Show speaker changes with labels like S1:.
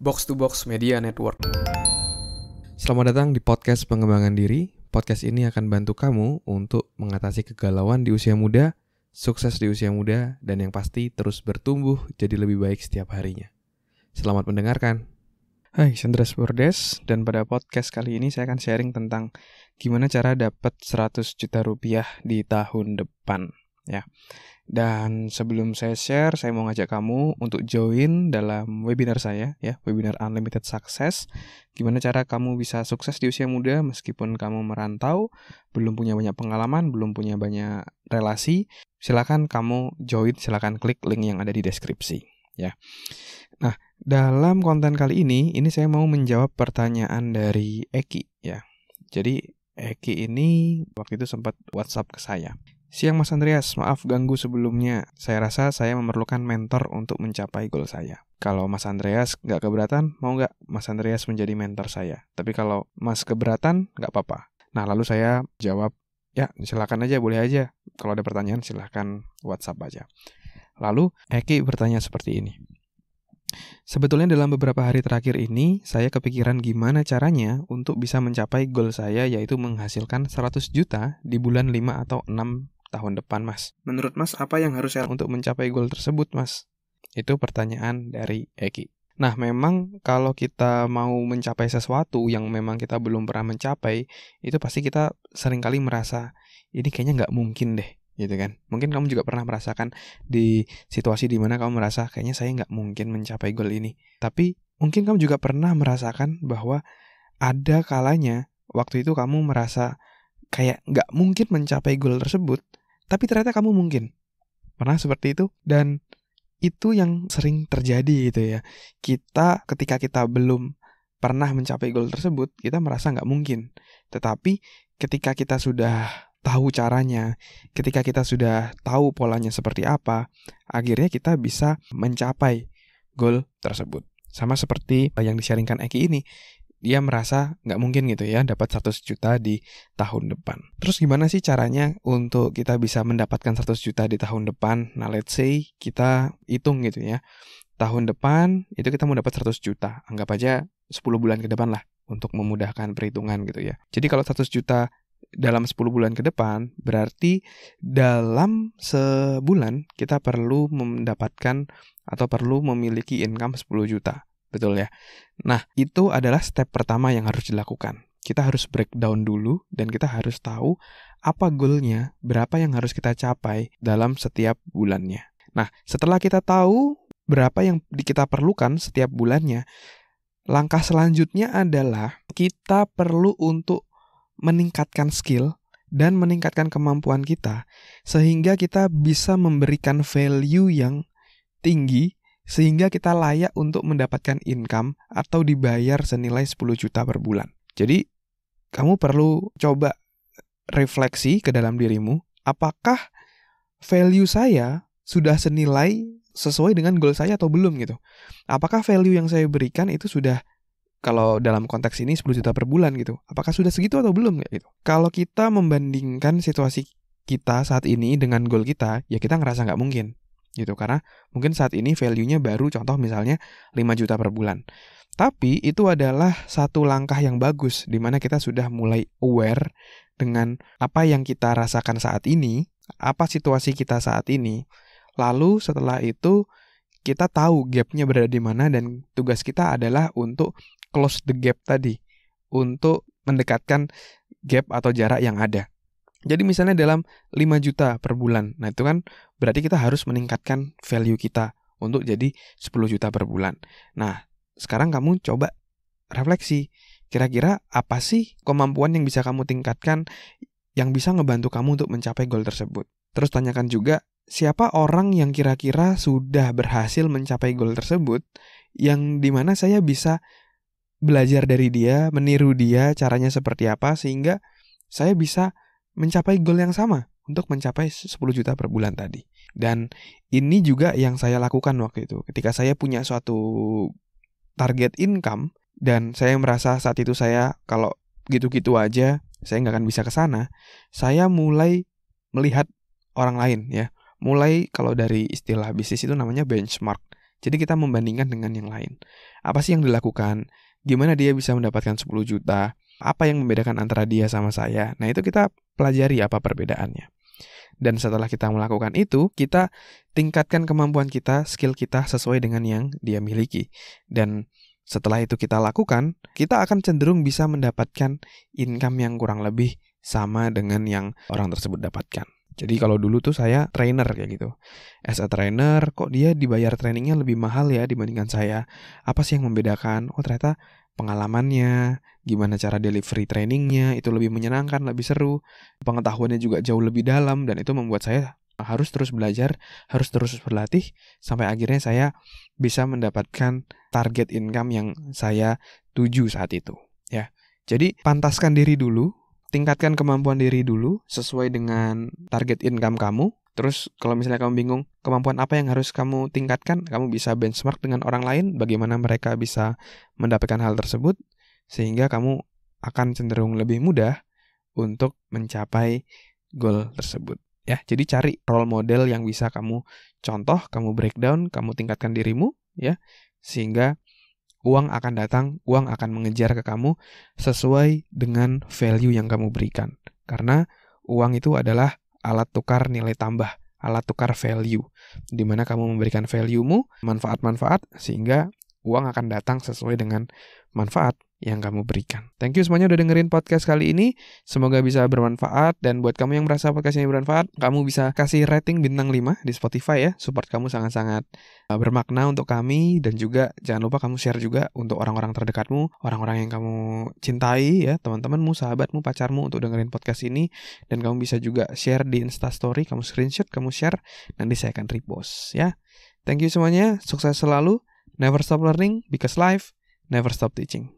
S1: Box to Box Media Network.
S2: Selamat datang di podcast pengembangan diri. Podcast ini akan bantu kamu untuk mengatasi kegalauan di usia muda, sukses di usia muda, dan yang pasti terus bertumbuh jadi lebih baik setiap harinya. Selamat mendengarkan.
S3: Hai, Sandras Bordes, dan pada podcast kali ini saya akan sharing tentang gimana cara dapat 100 juta rupiah di tahun depan, ya. Dan sebelum saya share, saya mau ngajak kamu untuk join dalam webinar saya, ya, webinar Unlimited Success. Gimana cara kamu bisa sukses di usia muda meskipun kamu merantau, belum punya banyak pengalaman, belum punya banyak relasi. Silakan kamu join, silakan klik link yang ada di deskripsi, ya. Nah, dalam konten kali ini saya mau menjawab pertanyaan dari Eki, ya. Jadi Eki ini waktu itu sempat WhatsApp ke saya. Siang Mas Andreas, maaf ganggu sebelumnya. Saya rasa saya memerlukan mentor untuk mencapai goal saya. Kalau Mas Andreas nggak keberatan, mau nggak Mas Andreas menjadi mentor saya? Tapi kalau Mas keberatan, nggak apa-apa. Nah, lalu saya jawab, ya silakan aja, boleh aja. Kalau ada pertanyaan, silakan WhatsApp aja. Lalu Eki bertanya seperti ini. Sebetulnya dalam beberapa hari terakhir ini, saya kepikiran gimana caranya untuk bisa mencapai goal saya, yaitu menghasilkan 100 juta di bulan 5 atau 6 tahun depan, Mas. Menurut Mas, apa yang harus saya untuk mencapai goal tersebut, Mas? Itu pertanyaan dari Eki. Nah, memang kalau kita mau mencapai sesuatu yang memang kita belum pernah mencapai, itu pasti kita seringkali merasa, ini kayaknya nggak mungkin deh, gitu kan. Mungkin kamu juga pernah merasakan di situasi di mana kamu merasa, kayaknya saya nggak mungkin mencapai goal ini. Tapi, mungkin kamu juga pernah merasakan bahwa ada kalanya, waktu itu kamu merasa kayak nggak mungkin mencapai goal tersebut, tapi ternyata kamu mungkin. Pernah seperti itu? Dan itu yang sering terjadi gitu ya. Ketika kita belum pernah mencapai goal tersebut, kita merasa nggak mungkin. Tetapi ketika kita sudah tahu caranya, ketika kita sudah tahu polanya seperti apa, akhirnya kita bisa mencapai goal tersebut. Sama seperti yang di-sharingkan Eki ini. Dia merasa nggak mungkin gitu ya dapat 100 juta di tahun depan. Terus gimana sih caranya untuk kita bisa mendapatkan 100 juta di tahun depan? Nah, let's say kita hitung gitu ya. Tahun depan itu kita mau dapat 100 juta. Anggap aja 10 bulan ke depan lah untuk memudahkan perhitungan gitu ya. Jadi kalau 100 juta dalam 10 bulan ke depan, berarti dalam sebulan kita perlu mendapatkan atau perlu memiliki income 10 juta. Betul ya? Nah, itu adalah step pertama yang harus dilakukan. Kita harus breakdown dulu dan kita harus tahu apa goalnya, berapa yang harus kita capai dalam setiap bulannya. Nah, setelah kita tahu berapa yang kita perlukan setiap bulannya, langkah selanjutnya adalah kita perlu untuk meningkatkan skill dan meningkatkan kemampuan kita sehingga kita bisa memberikan value yang tinggi sehingga kita layak untuk mendapatkan income atau dibayar senilai 10 juta per bulan. Jadi, kamu perlu coba refleksi ke dalam dirimu, apakah value saya sudah senilai sesuai dengan goal saya atau belum gitu. Apakah value yang saya berikan itu sudah, kalau dalam konteks ini 10 juta per bulan gitu, apakah sudah segitu atau belum gitu. Kalau kita membandingkan situasi kita saat ini dengan goal kita, ya kita ngerasa nggak mungkin. Gitu, karena mungkin saat ini value-nya baru contoh misalnya 5 juta per bulan. Tapi itu adalah satu langkah yang bagus di mana kita sudah mulai aware dengan apa yang kita rasakan saat ini, apa situasi kita saat ini. Lalu setelah itu kita tahu gap-nya berada di mana dan tugas kita adalah untuk close the gap tadi, untuk mendekatkan gap atau jarak yang ada. Jadi misalnya dalam 5 juta per bulan, nah itu kan berarti kita harus meningkatkan value kita untuk jadi 10 juta per bulan. Nah, sekarang kamu coba refleksi, kira-kira apa sih kemampuan yang bisa kamu tingkatkan yang bisa ngebantu kamu untuk mencapai goal tersebut. Terus tanyakan juga, siapa orang yang kira-kira sudah berhasil mencapai goal tersebut, yang dimana saya bisa belajar dari dia, meniru dia, caranya seperti apa, sehingga saya bisa mencapai goal yang sama untuk mencapai 10 juta per bulan tadi. Dan ini juga yang saya lakukan waktu itu. Ketika saya punya suatu target income dan saya merasa saat itu saya kalau gitu-gitu aja saya nggak akan bisa ke sana, saya mulai melihat orang lain ya. Mulai kalau dari istilah bisnis itu namanya benchmark. Jadi kita membandingkan dengan yang lain. Apa sih yang dilakukan? Gimana dia bisa mendapatkan 10 juta? Apa yang membedakan antara dia sama saya? Nah, itu kita pelajari apa perbedaannya. Dan setelah kita melakukan itu, kita tingkatkan kemampuan kita, skill kita sesuai dengan yang dia miliki. Dan setelah itu kita lakukan, kita akan cenderung bisa mendapatkan income yang kurang lebih sama dengan yang orang tersebut dapatkan. Jadi kalau dulu tuh saya trainer kayak gitu. As a trainer, kok dia dibayar trainingnya lebih mahal ya dibandingkan saya? Apa sih yang membedakan? Oh, ternyata pengalamannya, gimana cara delivery trainingnya, itu lebih menyenangkan, lebih seru. Pengetahuannya juga jauh lebih dalam, dan itu membuat saya harus terus belajar, harus terus berlatih, sampai akhirnya saya bisa mendapatkan target income yang saya tuju saat itu. Ya, jadi pantaskan diri dulu, tingkatkan kemampuan diri dulu sesuai dengan target income kamu. Terus kalau misalnya kamu bingung kemampuan apa yang harus kamu tingkatkan, kamu bisa benchmark dengan orang lain, bagaimana mereka bisa mendapatkan hal tersebut, sehingga kamu akan cenderung lebih mudah untuk mencapai goal tersebut. Ya, jadi cari role model yang bisa kamu contoh, kamu breakdown, kamu tingkatkan dirimu, ya, sehingga uang akan datang, uang akan mengejar ke kamu sesuai dengan value yang kamu berikan. Karena uang itu adalah alat tukar nilai tambah, alat tukar value, di mana kamu memberikan value-mu, manfaat-manfaat, sehingga uang akan datang sesuai dengan manfaat yang kamu berikan. Thank you semuanya udah dengerin podcast kali ini. Semoga bisa bermanfaat, dan buat kamu yang merasa podcast ini bermanfaat, kamu bisa kasih rating bintang 5 di Spotify ya. Support kamu sangat-sangat bermakna untuk kami, dan juga jangan lupa kamu share juga untuk orang-orang terdekatmu, orang-orang yang kamu cintai ya, teman-temanmu, sahabatmu, pacarmu untuk dengerin podcast ini. Dan kamu bisa juga share di Instastory, kamu screenshot, kamu share, nanti saya akan repost ya. Thank you semuanya, sukses selalu. Never stop learning because life never stop teaching.